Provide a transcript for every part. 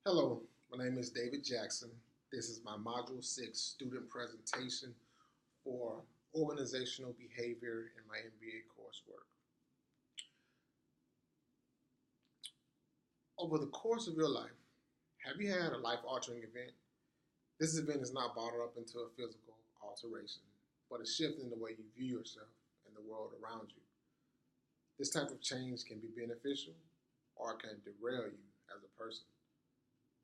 Hello, my name is David Jackson. This is my Module 6 student presentation for organizational behavior in my MBA coursework. Over the course of your life, have you had a life-altering event? This event is not bottled up into a physical alteration, but a shift in the way you view yourself and the world around you. This type of change can be beneficial or it can derail you as a person.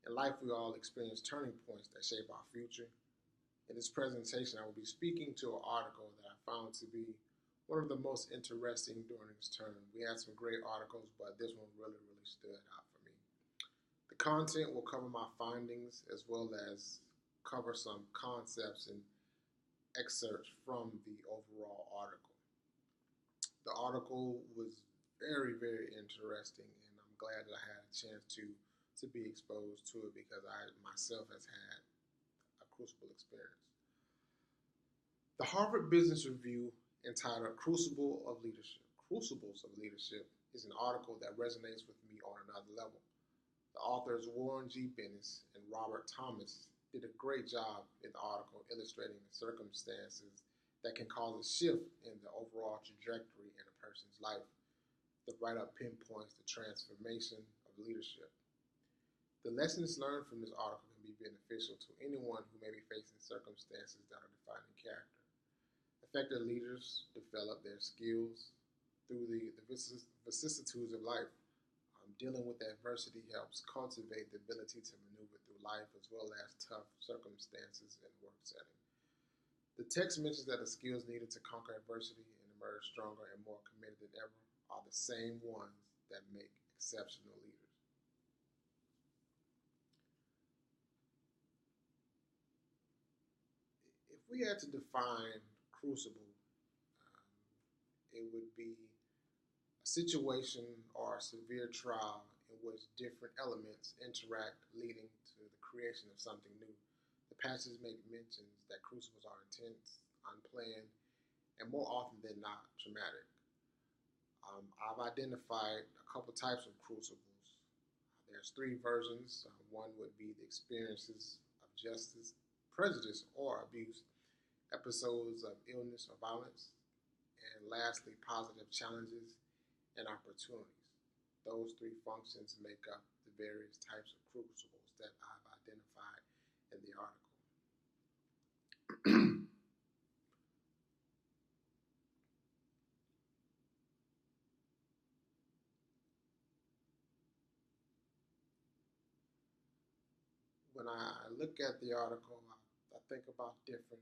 In life, we all experience turning points that shape our future. In this presentation, I will be speaking to an article that I found to be one of the most interesting during this term. We had some great articles, but this one really stood out for me. The content will cover my findings as well as cover some concepts and excerpts from the overall article. The article was very interesting, and I'm glad that I had a chance to be exposed to it because I myself has had a crucible experience. The Harvard Business Review entitled Crucibles of Leadership is an article that resonates with me on another level. The authors Warren G. Bennis and Robert Thomas did a great job in the article illustrating the circumstances that can cause a shift in the overall trajectory in a person's life. The write-up pinpoints the transformation of leadership. The lessons learned from this article can be beneficial to anyone who may be facing circumstances that are defining character. Effective leaders develop their skills through the vicissitudes of life. Dealing with adversity helps cultivate the ability to maneuver through life as well as tough circumstances in work setting. The text mentions that the skills needed to conquer adversity and emerge stronger and more committed than ever are the same ones that make exceptional leaders. If we had to define crucible, it would be a situation or a severe trial in which different elements interact, leading to the creation of something new. The passage mentions that crucibles are intense, unplanned, and more often than not, traumatic. I've identified a couple types of crucibles. There's three versions. One would be the experiences of justice, prejudice, or abuse, episodes of illness or violence, and lastly, positive challenges and opportunities. Those three functions make up the various types of crucibles that I've identified in the article. When I look at the article, I think about different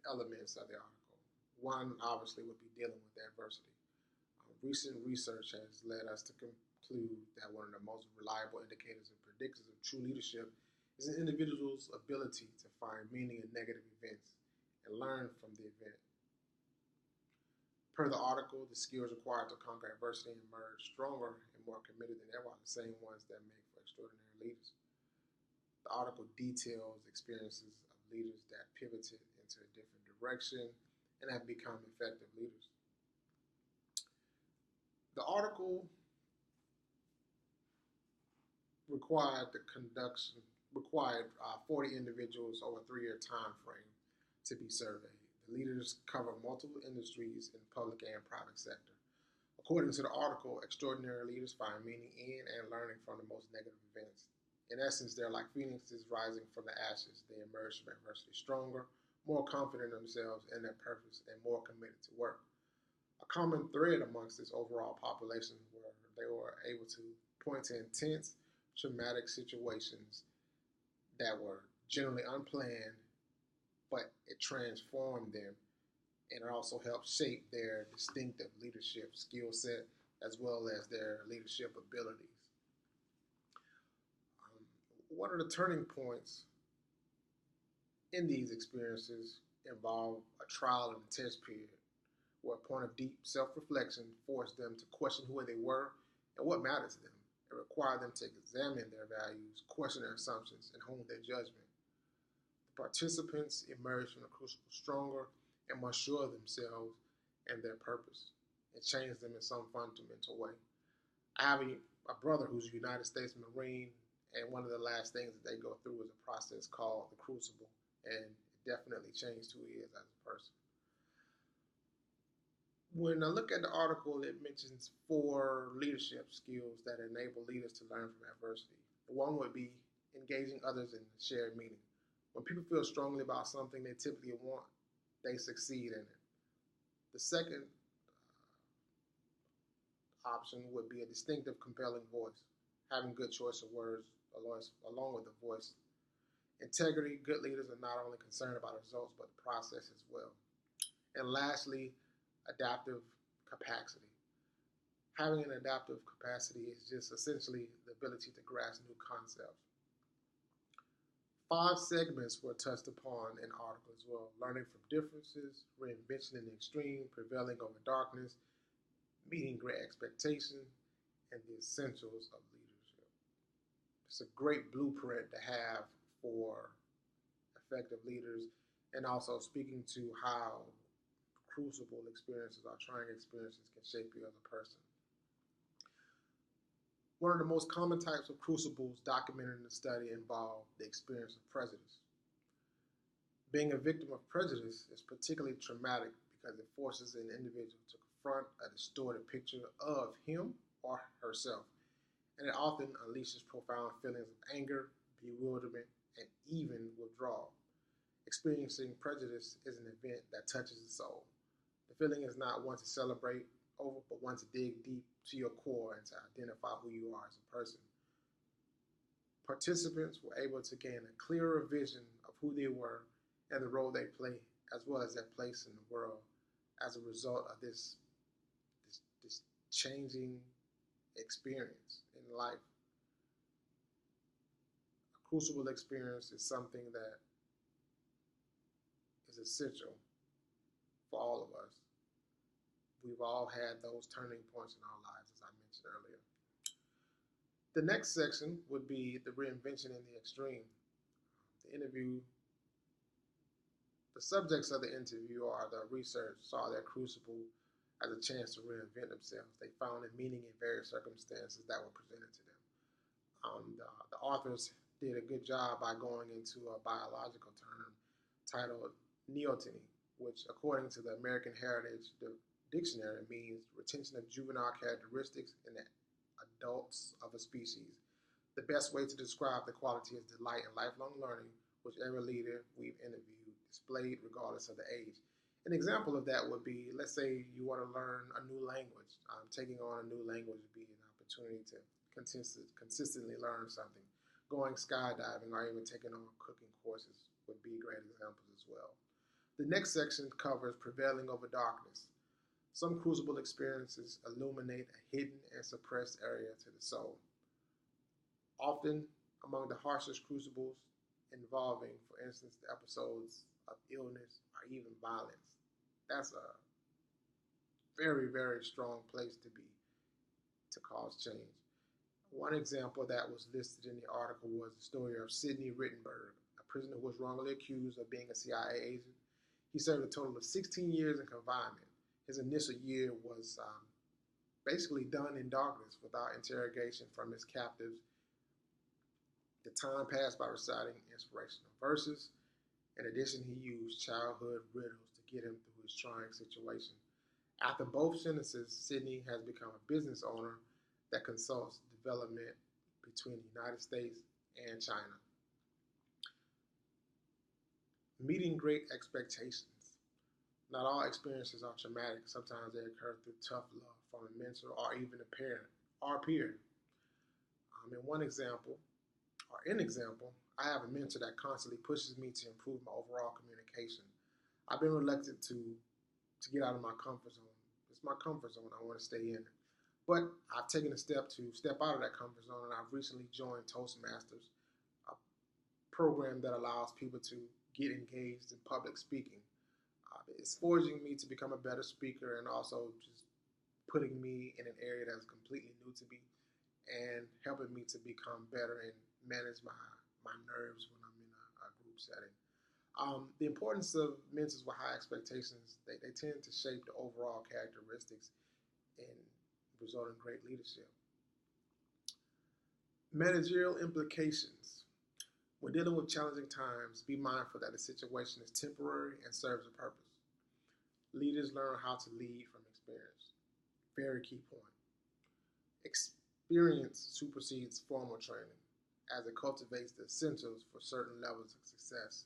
elements of the article. One obviously would be dealing with adversity. Recent research has led us to conclude that one of the most reliable indicators and predictors of true leadership is an individual's ability to find meaning in negative events and learn from the event. Per the article, the skills required to conquer adversity and emerge stronger and more committed than ever are the same ones that make for extraordinary leaders. The article details experiences of leaders that pivoted into a different direction and have become effective leaders. The article required 40 individuals over a 3-year time frame to be surveyed. The leaders cover multiple industries in the public and private sector. According to the article, extraordinary leaders find meaning in and learning from the most negative events. In essence, they're like phoenixes rising from the ashes. They emerge from adversity stronger, more confident in themselves and their purpose, and more committed to work. A common thread amongst this overall population where they were able to point to intense, traumatic situations that were generally unplanned, but it transformed them, and it also helped shape their distinctive leadership skill set as well as their leadership abilities. One of the turning points in these experiences involved a trial and test period where a point of deep self-reflection forced them to question who they were and what mattered to them. It required them to examine their values, question their assumptions, and hone their judgment. The participants emerged from the crucible stronger and more sure of themselves and their purpose. It changed them in some fundamental way. I have a brother who's a United States Marine, And one of the last things that they go through is a process called the crucible, and it definitely changed who he is as a person. When I look at the article, it mentions 4 leadership skills that enable leaders to learn from adversity. One would be engaging others in shared meaning. When people feel strongly about something they typically want, they succeed in it. The second option would be a distinctive, compelling voice, having good choice of words along with the voice. Integrity, good leaders are not only concerned about results, but the process as well. And lastly, adaptive capacity. Having an adaptive capacity is just essentially the ability to grasp new concepts. 5 segments were touched upon in the article as well: learning from differences, reinvention in the extreme, prevailing over darkness, meeting great expectation, and the essentials of leadership. It's a great blueprint to have for effective leaders, and also speaking to how crucible experiences or trying experiences can shape you as a person. One of the most common types of crucibles documented in the study involved the experience of prejudice. Being a victim of prejudice is particularly traumatic because it forces an individual to confront a distorted picture of him or herself, and it often unleashes profound feelings of anger, bewilderment, and even withdrawal. Experiencing prejudice is an event that touches the soul. The feeling is not one to celebrate over, but one to dig deep to your core and to identify who you are as a person. Participants were able to gain a clearer vision of who they were and the role they play, as well as their place in the world, as a result of this changing experience in life. A crucible experience is something that is essential for all of us. We've all had those turning points in our lives, as I mentioned earlier. The next section would be the reinvention in the extreme. The subjects of the interview or the research saw their crucible as a chance to reinvent themselves. They found a meaning in various circumstances that were presented to them. The authors did a good job by going into a biological term titled neoteny, which, according to the American Heritage Dictionary, means retention of juvenile characteristics in the adults of a species. The best way to describe the quality is delight in lifelong learning, which every leader we've interviewed displayed regardless of the age. An example of that would be, let's say you want to learn a new language. Taking on a new language would be an opportunity to consistently learn something. Going skydiving or even taking on cooking courses would be great examples as well. The next section covers prevailing over darkness. Some crucible experiences illuminate a hidden and suppressed area to the soul. Often among the harshest crucibles involving, for instance, the episodes of illness or even violence. That's a very, very strong place to be to cause change. One example that was listed in the article was the story of Sidney Rittenberg, a prisoner who was wrongly accused of being a CIA agent. He served a total of 16 years in confinement. His initial year was basically done in darkness without interrogation from his captives. The time passed by reciting inspirational verses. In addition, he used childhood riddles to get him through his trying situation. After both sentences, Sidney has become a business owner that consults development between the United States and China. Meeting great expectations. Not all experiences are traumatic. Sometimes they occur through tough love from a mentor or even a parent or peer. In an example, I have a mentor that constantly pushes me to improve my overall communication. I've been reluctant to get out of my comfort zone. It's my comfort zone. I want to stay in it. But I've taken a step to step out of that comfort zone, and I've recently joined Toastmasters, a program that allows people to get engaged in public speaking. It's forging me to become a better speaker and also just putting me in an area that's completely new to me and helping me to become better and manage my nerves when I'm in a group setting. The importance of mentors with high expectations, they tend to shape the overall characteristics and result in great leadership. Managerial implications. When dealing with challenging times, be mindful that the situation is temporary and serves a purpose. Leaders learn how to lead from experience. Very key point. Experience supersedes formal training as it cultivates the essentials for certain levels of success.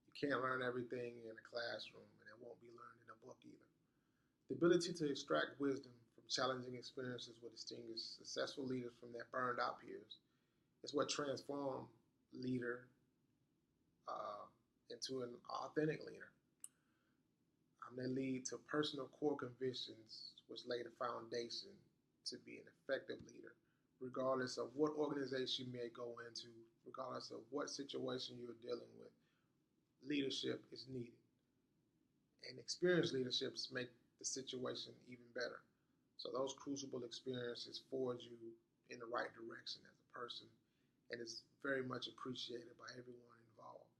You can't learn everything in a classroom, and it won't be learned in a book either. The ability to extract wisdom from challenging experiences will distinguish successful leaders from their burned out peers. It's what transforms leader uh, into an authentic leader. They lead to personal core convictions, which lay the foundation to be an effective leader, regardless of what organization you may go into, regardless of what situation you're dealing with. Leadership is needed, and experienced leaderships make the situation even better. So those crucible experiences forge you in the right direction as a person, and it's very much appreciated by everyone involved.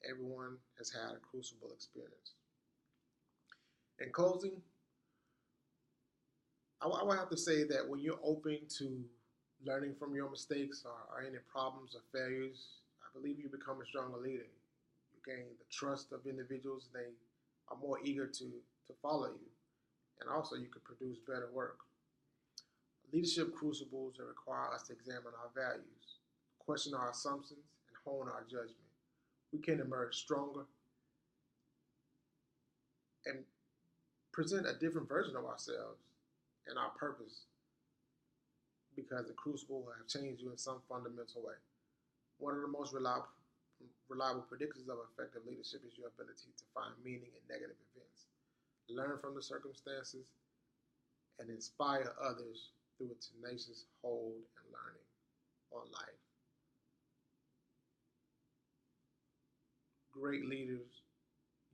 Everyone has had a crucible experience. In closing, I would have to say that when you're open to learning from your mistakes or any problems or failures, I believe you become a stronger leader. You gain the trust of individuals. They are more eager to follow you. And also you can produce better work. Leadership crucibles that require us to examine our values, question our assumptions, and hone our judgment. We can emerge stronger and present a different version of ourselves and our purpose because the crucible will have changed you in some fundamental way. One of the most reliable predictors of effective leadership is your ability to find meaning in negative events, learn from the circumstances, and inspire others through a tenacious hold and learning on life. Great leaders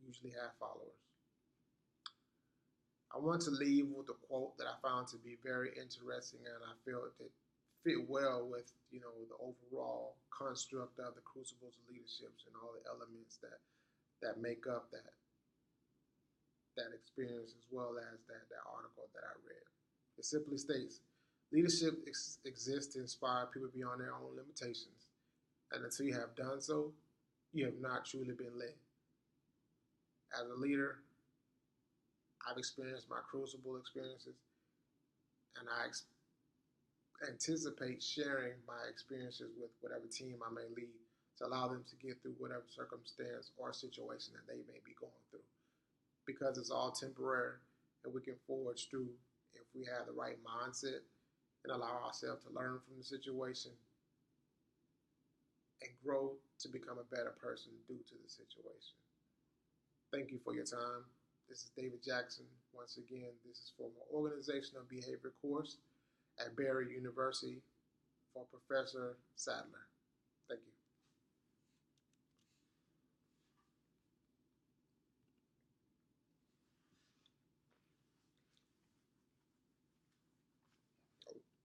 usually have followers. I want to leave with a quote that I found to be very interesting, and I felt it fit well with the overall construct of the crucibles of leaderships and all the elements that make up that experience, as well as that article that I read. It simply states, leadership exists to inspire people beyond their own limitations, and until you have done so, you have not truly been led. As a leader, I've experienced my crucible experiences, and I anticipate sharing my experiences with whatever team I may lead to allow them to get through whatever circumstance or situation that they may be going through. Because it's all temporary, and we can forge through if we have the right mindset and allow ourselves to learn from the situation and grow to become a better person due to the situation. Thank you for your time. This is David Jackson. Once again, this is for my organizational behavior course at Barry University for Professor Sadler.